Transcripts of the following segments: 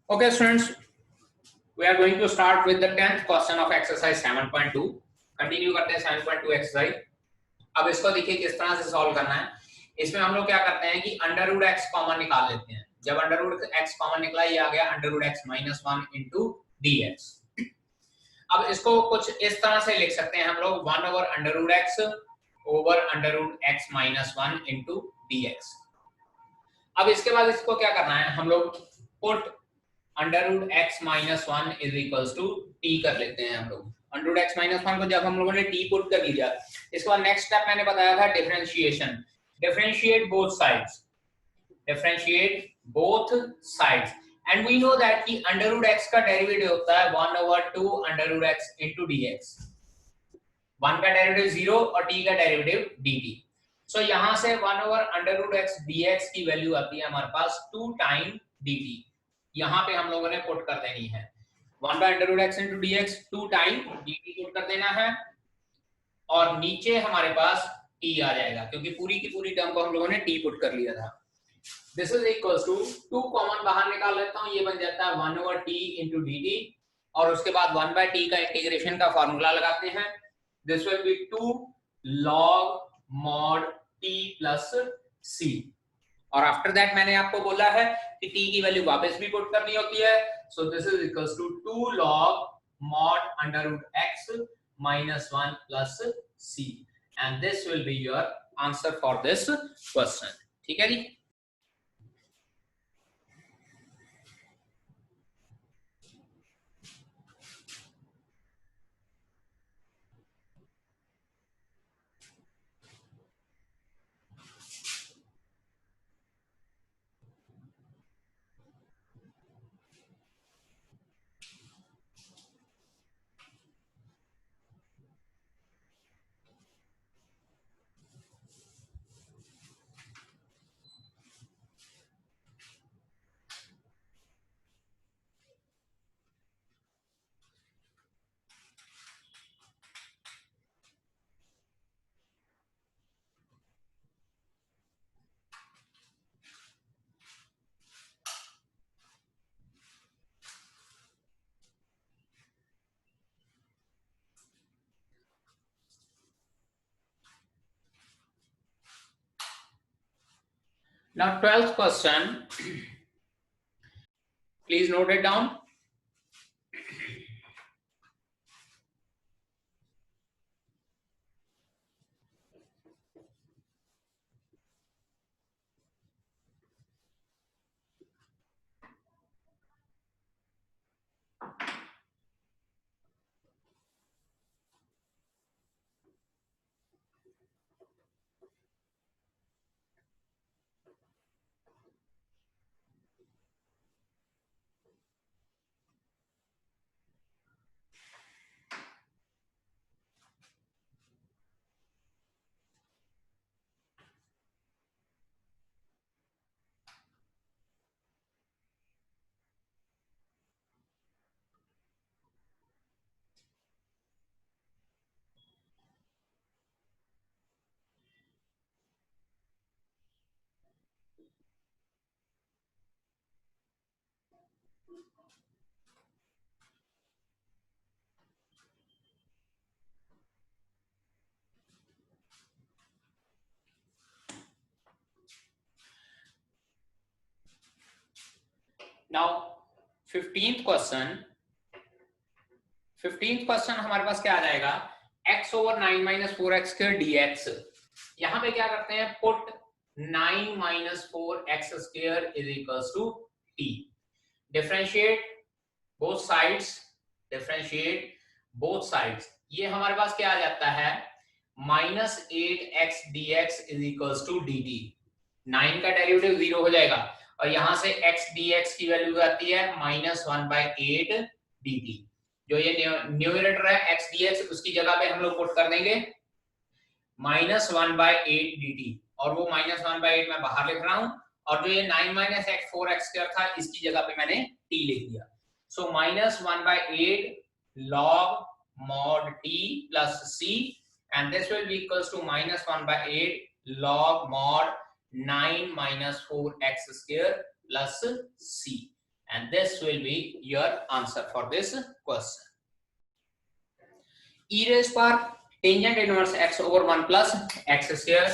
Okay, students, we are going to start with the 10th question of exercise 7.2. Continue करते हैं 7.2 exercise. अब इसको देखिए किस तरह से सॉल्व करना है। इसमें हम लोग क्या करते हैं कि अंडर रूट एक्स कॉमन निकाल लेते हैं। जब अंडर रूट एक्स कॉमन निकला, ये आ गया under root X minus 1 into D X. अब इसको कुछ इस तरह से लिख सकते हैं हम लोग 1 over under root X over under root X minus 1 into D X. अब इसके बाद इसको क्या करना है, हम लोग put under root X minus 1 is equals to T कर लेते हैं हम लोग। अंडर रूट एक्स माइनस 1 को जब हम लोगों ने टी पुट कर लिया, इसके बाद नेक्स्ट स्टेप मैंने बताया था differentiation. Differentiate both sides, differentiate both sides and we know that कि अंडर रूट एक्स का डेरिवेटिव होता है 1 over 2 under root X into dx. 1 का डेरिवेटिव 0 और t का डेरिवेटिव dt। सो यहां से 1 over under root X dx की वैल्यू आती है हमारे पास 2 टाइम dt। यहां पे हम लोगों ने पुट कर देनी है 1 by under root X into dx 2 time dt put कर देना है, और नीचे हमारे पास t आ जाएगा क्योंकि पूरी की पूरी टर्म को हम लोगों ने t पुट कर लिया था। This is equals to 2 common बाहर निकाल लेता हूं, ये बन जाता है 1 ओवर t इंटू dt, और उसके बाद 1 बाय t का इंटीग्रेशन का फॉर्मूला लगाते हैं। This will B 2 log mod t plus c, और आफ्टर दैट मैंने आपको बोला है कि t की वैल्यू वापस भी पुट करनी होती है। So this is equals to 2 log mod under root x minus 1 plus c, and this will be your answer for this question। ठीक है जी। Now 12th question, please note it down। Now 15th question हमारे पास क्या आ जाएगा, x over 9 minus 4x square dx। यहां पे क्या करते हैं, put 9 minus 4x square is equals to t। Differentiate both sides, differentiate both sides. ये हमारे पास क्या आ जाता है, minus 8x dx is equals to dt। 9 का डेरिवेटिव 0 हो जाएगा, और यहां से x dx की वैल्यू आती है माइनस 1 बाय 8 dt। जो ये न्यूमरेटर है x dx, उसकी जगह पे हम लोग पुट कर देंगे माइनस 1 बाय 8 dt, और वो माइनस 1 बाय 8 मैं बाहर लिख रहा हूं, और जो ये 9 माइनस x 4x स्क्वायर था, इसकी जगह पे मैंने t लिख दिया। So minus 1 by 8 log mod t plus c, and this will be equals to minus 1 by 8 log mod 9 minus 4x square plus c, and this will be your answer for this question. E raised power tangent inverse x over 1 plus x square.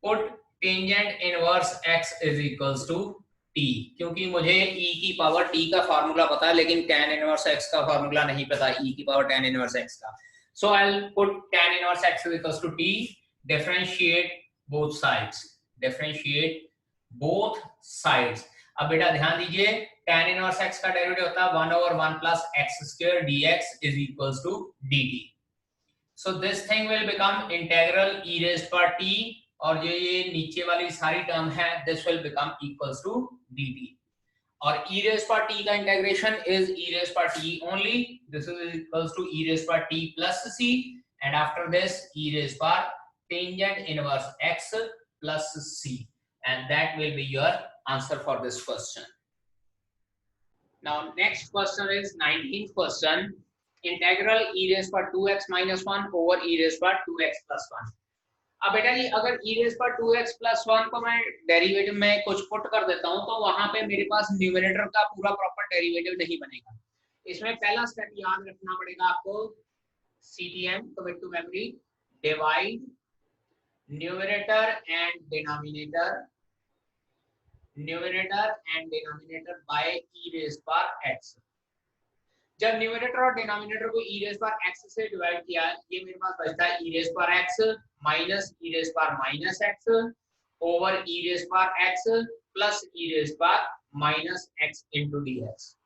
Put tangent inverse x is equals to t, क्योंकि मुझे e की power t का formula पता है लेकिन tan inverse x का formula नहीं पता e की पावर tan inverse x का. So I'll put tan inverse x is equals to t. Differentiate both sides. Differentiate both sides. अब बेटा ध्यान दीजिए, tan inverse x का डेरिवेटिव होता है 1 over 1 plus x square dx is equals to dt. So this thing will become integral e raised power t, और जो ये नीचे वाली सारी टर्म है this will become equals to dt. और e raised power t का integration is e raised power t only. This is equals to e raised power t plus c, and after this e raised power tangent inverse x plus c, and that will be your answer for this question. Now next question is 19th question. Integral e raised power 2x minus 1 over e raised power 2x plus 1. अब बेटा जी अगर e raised power 2x plus 1 को मैं derivative में कुछ put कर देता हूं तो वहां पे मेरे पास न्यूमरेटर का पूरा प्रॉपर डेरिवेटिव नहीं बनेगा. इसमें पहला स्टेप याद रखना पड़ेगा आपको, CTM commit to memory, divide numerator and denominator by e raised power x. जब न्यूमरेटर और डिनोमिनेटर को e रेज़ पावर x से डिवाइड किया, ये मेरे पास बचता है e raise power x minus e raise power minus x over e raise power x plus e raise power minus x into dx.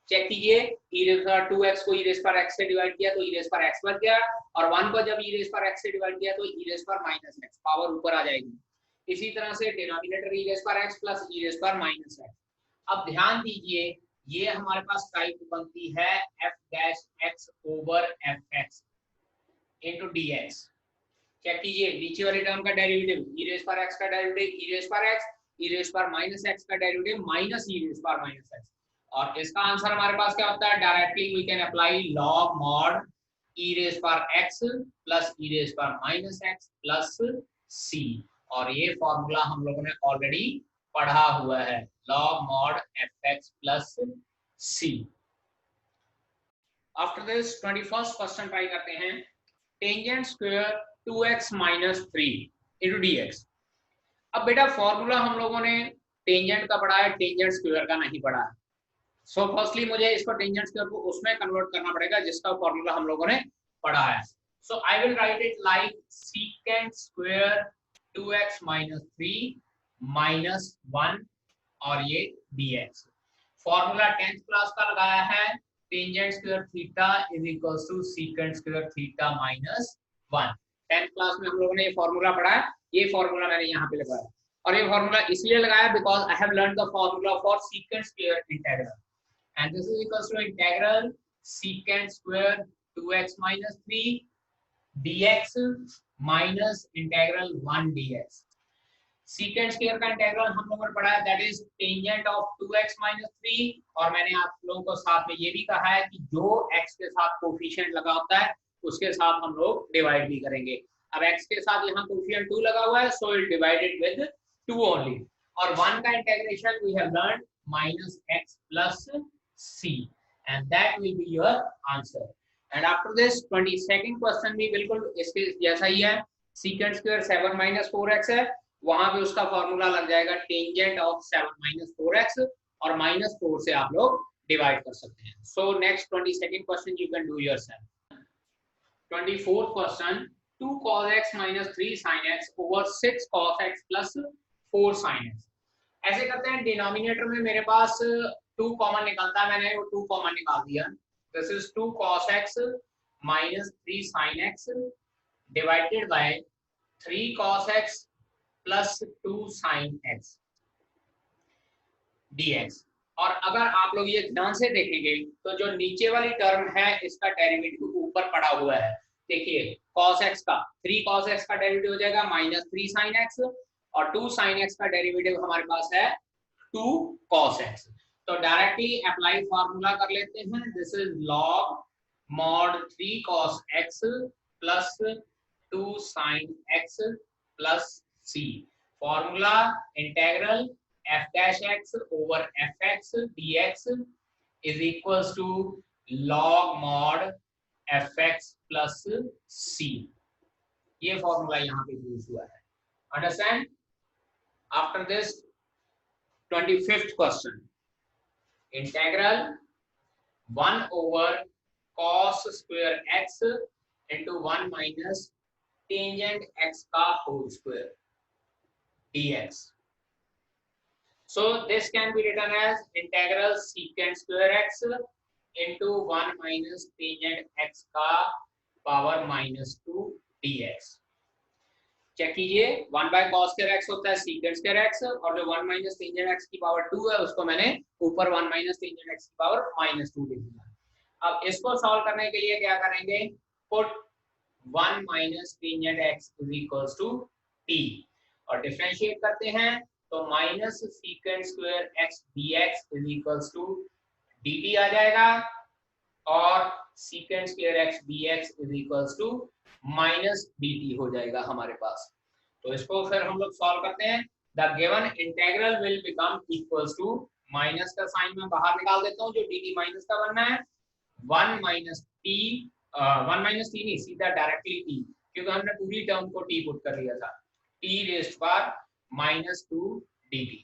Check कीजिए, e रेज़ पावर 2x को e raise power x से divide किया तो e raise power x बच गया, और 1 को जब e रेज़ पावर x से डिवाइड किया तो e raise power minus x, power ऊपर आ जाएगी. इसी तरह से denominator e raise power x plus e raise power minus x. अब ध्यान दीजिए, ये हमारे पास टाइप बनती है f dash x over fx into dx. Check कीजिए, नीचे वाली टर्म का derivative e raise power x का derivative e raise power x, e raise power minus x का derivative minus e raise power minus x, और इसका answer हमारे पास क्या होता है, directly we can apply log mod e raise power x plus e raise power minus x plus c, और ये फॉर्मूला हम लोगों ने ऑलरेडी पढ़ा हुआ है, log mod fx plus c. After this 21st question try करते हैं. Tangent square 2x minus 3 into dx. अब बेटा फॉर्मूला हम लोगों ने टेंजेंट का पढ़ा है, टेंजेंट स्क्वायर का नहीं पढ़ा है. सो फर्स्टली मुझे इसको टेंजेंट स्क्वायर को उसमें कन्वर्ट करना पड़ेगा जिसका फॉर्मूला हम लोगों ने पढ़ा है. So I will write it like secant square 2x minus 3 minus 1 और ये dx. फॉर्मूला 10th क्लास का लगाया है, tangent square theta is equals to secant square theta minus 1. 10th class में हम लोगों ने ये फॉर्मूला पढ़ा है, ये फॉर्मूला मैंने यहाँ पे लगाया, और ये फॉर्मूला इसलिए लगाया because I have learned the formula for secant square integral, and this is equals to integral secant square 2x minus 3 dx minus integral 1 dx. secant square का इंटीग्रल हम लोगों ने पढ़ा है, that is tangent of 2x minus 3, और मैंने आप लोगों को साथ में ये भी कहा है कि जो x के साथ कोफिशिएंट लगा होता है उसके साथ हम लोग डिवाइड भी करेंगे. अब x के साथ यहाँ कोफिशिएंट 2 लगा हुआ है, so it divided with 2 only, और 1 का integration we have learned minus x plus c, and that will be your answer. And after this 22nd question भी बिल्कुल इसके जैसा ही है. secant स्क्वायर 7 minus 4x है, वहां पे उसका फॉर्मूला लग जाएगा टेंजेंट ऑफ 7 minus 4x, और माइनस 4 से आप लोग डिवाइड कर सकते हैं. So next 22nd question you can do yourself. 24th question 2 cos x minus 3 sin x over 6 cos x plus 4 sin x. ऐसे करते हैं, डिनोमिनेटर में मेरे पास 2 कॉमन निकलता है, मैंने वो 2 कॉमन निकाल दिया. This is 2 cos x minus 3 sin x divided by 3 cos x plus 2 sin x dx. और अगर आप लोग ये ध्यान से देखेंगे तो जो नीचे वाली टर्म है इसका डेरिवेटिव ऊपर पड़ा हुआ है. देखिए cos x का 3 cos x का डेरिवेटिव हो जाएगा माइनस 3 sin x, और 2 sin x का डेरिवेटिव हमारे पास है 2 cos x. तो डायरेक्टली अप्लाई फार्मूला कर लेते हैं. This is log mod 3 cos x plus 2 sin x plus c. Formula integral f dash x over fx dx is equals to log mod fx plus c। ये formula यहाँ पे use हुआ है। Understand? After this 25th question, integral 1 over cos square x into 1 minus tangent x का whole square dx. So this can be written as integral secant square x into 1 minus tangent x का power -2 dx. Check कीजिए, 1 by cos square x होता है secant square x, और जो 1 minus tangent x की power 2 है उसको मैंने ऊपर 1 minus tangent x की पावर -2 लिख दिया। अब इसको सॉल्व करने के लिए क्या करेंगे, put 1 minus tangent x is equals to t और डिफरेंशिएट करते हैं तो minus secant square x dx is equals to dt आ जाएगा और secant square x dx is equals to minus dt हो जाएगा हमारे पास। तो इसको फिर हम लोग सॉल्व करते हैं। The given integral will become equals to, minus का साइन मैं बाहर निकाल देता हूं, जो dt माइनस का बनना है 1 minus t, 1 minus t नहीं, सीधा डायरेक्टली t, क्योंकि हमने पूरी टर्म को t पुट कर लिया था, t रेज़्ड पावर -2 dt।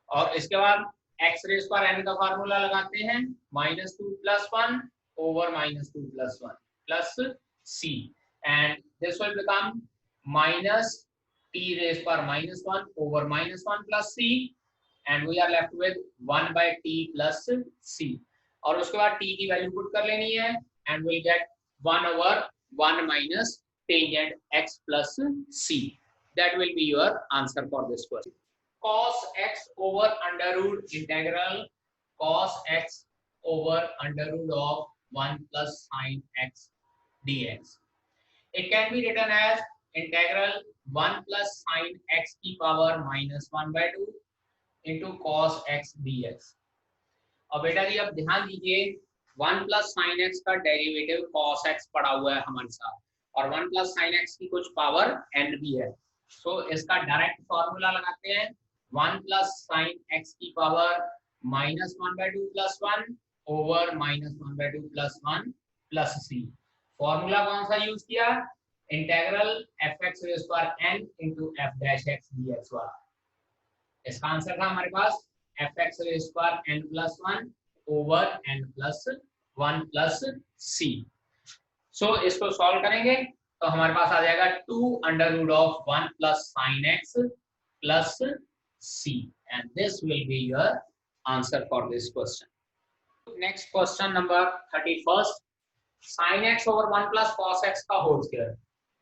और इसके बाद x रेज़्ड पावर n का फार्मूला लगाते हैं, -2 + 1 over -2 + 1 plus c, and this will become minus t raised power -1 over -1 plus c, and we are left with 1 by t plus c। और उसके बाद t की वैल्यू पुट कर लेनी है and we'll get 1 over 1 minus tangent x plus c. That will be your answer for this question. Cos x over under root integral cos x over under root of 1 plus sin x dx. It can be written as integral 1 plus sin x की power -1 by 2 into cos x dx। और बेटा जी अब ध्यान दीजिए, 1 plus sin x का derivative cos x पड़ा हुआ है हमारे साथ, और 1 plus sin x की कुछ पावर n भी है। सो इसका डायरेक्ट फॉर्मूला लगाते हैं, 1 plus sin x की power -1 by 2 plus 1 over -1 by 2 plus 1 plus c। Formula कौन सा यूज किया, integral fx rays power n into f dash x dx वाला। इसका आंसर था हमारे पास fx rays power n plus 1 over n plus 1 plus c। सो इसको solve करेंगे तो हमारे पास आ जाएगा 2 under root of 1 plus sin x plus c, and this will be your answer for this question. Next question number 31st, sin x over 1 plus cos x का whole square.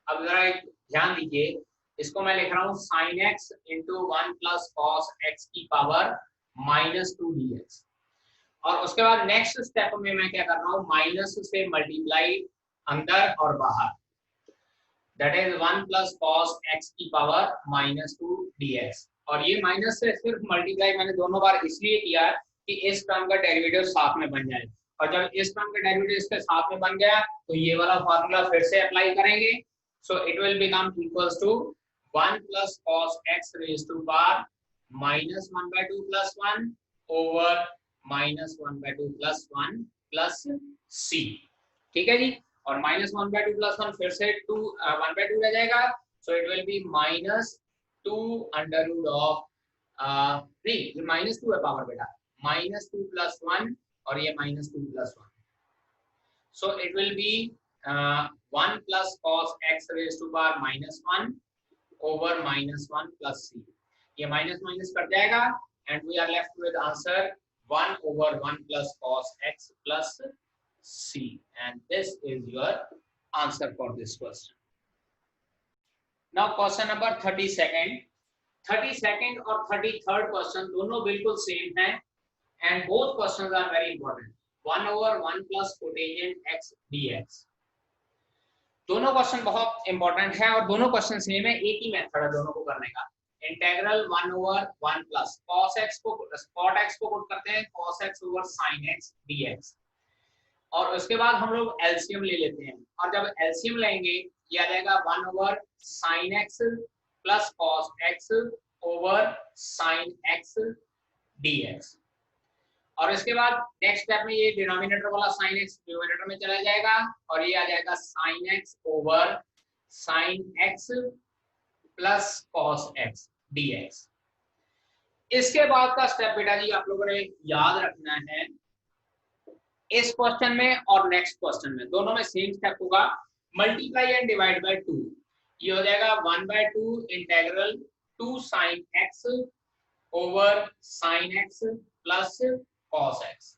अब जरा ध्यान दीजिए, इसको मैं लिख रहा हूँ sin x into 1 plus cos x की पावर -2 dx, और उसके बाद नेक्स्ट स्टेप में मैं क्या कर रहा हूँ, माइनस से मल्टीप्लाई अंदर और बाहर, that is 1 plus cos x की पावर -2 dx। और ये माइनस से सिर्फ मल्टीप्लाई मैंने दोनों बार इसलिए किया कि इस टर्म का डेरिवेटिव साथ में बन जाए, और जब इस टर्म का डेरिवेटिव इसके साथ में बन गया तो ये वाला फार्मूला फिर से अप्लाई करेंगे। So it will become equals to 1 plus cos x raised to power -1 by 2 plus 1 over -1 by 2 plus 1 plus c। ठीक है जी, और -1 by 2 plus 1 फिर से 1 by 2 रह जाएगा, सो it will be -2 under root of नहीं -2 है पावर बेटा, -2 plus 1 और ये -2 plus 1, so it will be 1 plus cos x raised to power -1 over -1 plus c। ये माइनस माइनस कट जाएगा and we are left with answer 1 over 1 plus cos x plus c, and this is your answer for this question. Now question number 32nd और 33rd question दोनों बिल्कुल same हैं and both questions are very important. 1 over 1 plus cotangent x dx, दोनों question बहुत important है और दोनों question same है, एक ही मेथड है दोनों को करने का। Integral 1 over 1 plus cos x को cot x को पुट करते हैं cos x over sin x dx, और उसके बाद हम लोग एलसीएम ले लेते हैं, और जब एलसीएम लेंगे ये आ जाएगा 1 over sin x plus cos x over sine x dx। और इसके बाद नेक्स्ट स्टेप में ये डिनोमिनेटर वाला साइन एक्स न्यूमरेटर में चला जाएगा और ये आ जाएगा sine x over sine x plus cos x dx। इसके बाद का स्टेप बेटा जी आप लोगों ने याद रखना है, इस क्वेश्चन में और नेक्स्ट क्वेश्चन में दोनों में सेम स्टेप होगा, मल्टीप्लाई एंड डिवाइड बाय 2। ये हो जाएगा 1/2 integral 2 sin x over sin x plus cos x,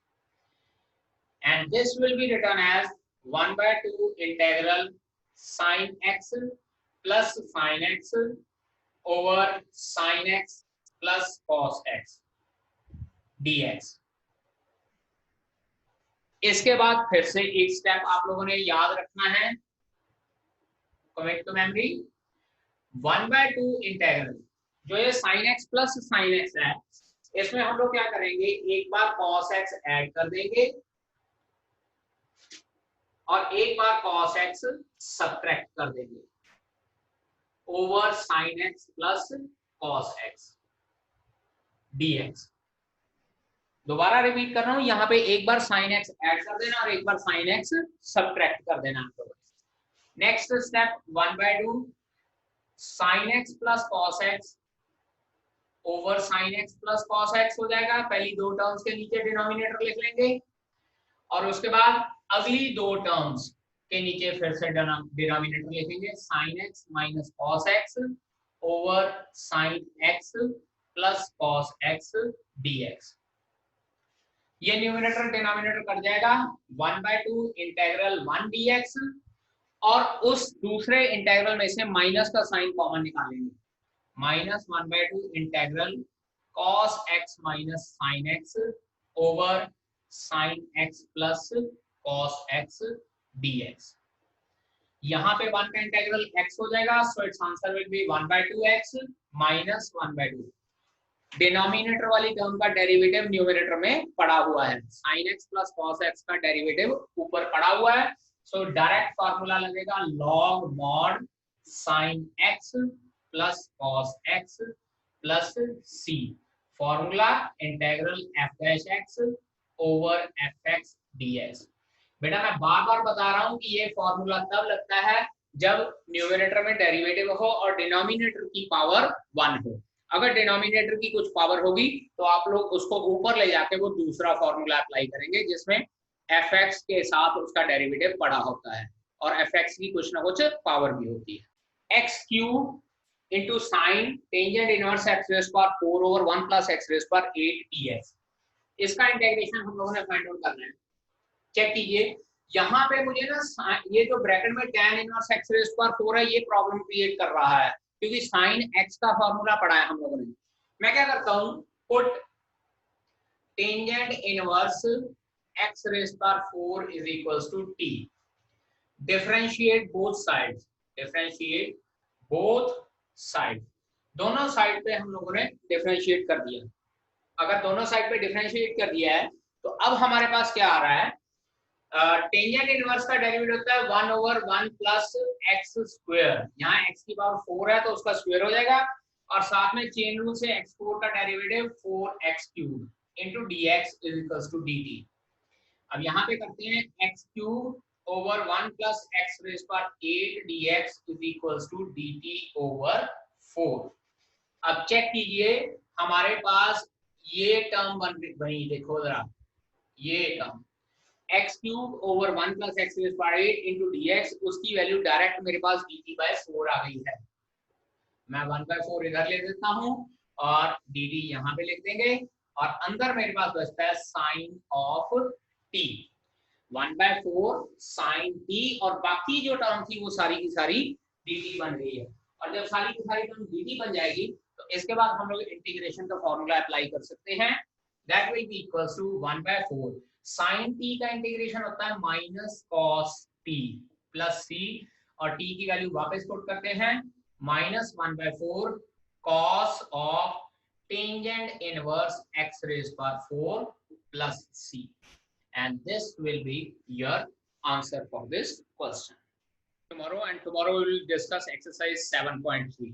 and this will be written as 1/2 integral sin x plus sin x over sin x plus cos x dx। इसके बाद फिर से एक step आप लोगों ने याद रखना है, कमिट टू मेमोरी। 1/2 इंटीग्रल जो ये sin x plus sin x है, इसमें हम लोग क्या करेंगे, एक बार cos x ऐड कर देंगे और एक बार cos x सब्ट्रैक्ट कर देंगे over sin x plus cos x dx। दोबारा रिपीट कर रहा हूं, यहाँ पे एक बार sin x ऐड कर देना और एक बार sin x सब्ट्रैक्ट कर देना आप लोगों ने। Next step 1/2 sin x plus cos x over sin x plus cos x हो जाएगा। पहली दो टर्म्स के नीचे डिनोमिनेटर लिख लेंगे और उसके बाद अगली दो टर्म्स के नीचे फिर से डिनोमिनेटर लिखेंगे sin x minus cos x over sin x plus cos x dx। ये न्यूमरेटर डिनोमिनेटर कट जाएगा, 1/2 इंटीग्रल 1 dx और उस दूसरे इंटीग्रल में से माइनस का साइन कॉमन निकालेंगे, minus 1/2 integral cos x minus sin x over sin x plus cos x dx। यहाँ पे 1 का इंटीग्रल x हो जाएगा, so it's answer will be 1/2 x minus 1/2। Denominator वाली टर्म का डेरिवेटिव न्यूमरेटर में पड़ा हुआ है, sin x plus cos x का डेरिवेटिव ऊपर पड़ा हुआ है, सो डायरेक्ट फार्मूला लगेगा log mod sin x plus cos x plus c, formula integral f dash x over fx dx। बेटा मैं बार बार बता रहा हूं कि ये फॉर्मूला तब लगता है जब न्यूमरेटर में डेरिवेटिव हो और डिनोमिनेटर की पावर 1 हो। अगर डिनोमिनेटर की कुछ पावर होगी तो आप लोग उसको ऊपर ले जाके वो दूसरा फॉर्मूला अप्लाई करेंगे जिसमें fx के साथ उसका डेरिवेटिव पड़ा होता है और fx की कुछ ना कुछ पावर भी होती है। x cube into sine tangent inverse x raise power 4 over 1 plus x raise power 8 dx। इसका इंटीग्रेशन हम लोगों ने फाइंड आउट करना है। चेक कीजिए, यहाँ पे मुझे ना ये जो ब्रैकेट में tan inverse x raise power 4 है ये प्रॉब्लम क्रिएट कर रहा है क्योंकि साइन x का फॉर्मूला पढ़ा है हम लोगों ने। मैं क्या करता हूं, put tangent inverse x raise power 4 is equals to t, differentiate both sides, differentiate both side, दोनों साइड पे हम लोगों ने डिफरेंशिएट कर दिया। अगर दोनों साइड पे डिफरेंशिएट कर दिया है तो अब हमारे पास क्या आ रहा है, टेंजेंट इनवर्स का डेरिवेटिव होता है 1 ओवर 1 प्लस एक्स स्क्वायर, यहाँ x की पावर 4 है तो उसका स्क्वायर हो जाएगा और साथ में चेन रूल से x4 का derivative 4x cube into dx is equals to dt। अब यहाँ पे करते हैं x cube over 1 plus x raise power 8 dx is equals to dt over 4। अब चेक कीजिए हमारे पास ये टर्म बनी, देखो जरा ये term x cube over 1 plus x raise power 8 into dx, उसकी वैल्यू डायरेक्ट मेरे पास dt/4 आ गई है। मैं 1/4 इधर ले देता हूं और dt यहाँ पे लिख देंगे और अंदर मेरे पास बचता है sine of t, 1/4 sine t और बाकी जो टर्म थी वो सारी की सारी dt बन गई है। और जब सारी की सारी टर्म dt बन जाएगी तो इसके बाद हम लोग इंटीग्रेशन का फॉर्मूला अप्लाई कर सकते हैं, that will be equals to 1/4 sine t का इंटीग्रेशन होता है minus cos t plus c और t की वैल्यू वापस पुट करते हैं, minus 1/4 cos of tangent inverse x raise power 4 plus c, and this will be your answer for this question tomorrow, and tomorrow we will discuss exercise 7.3.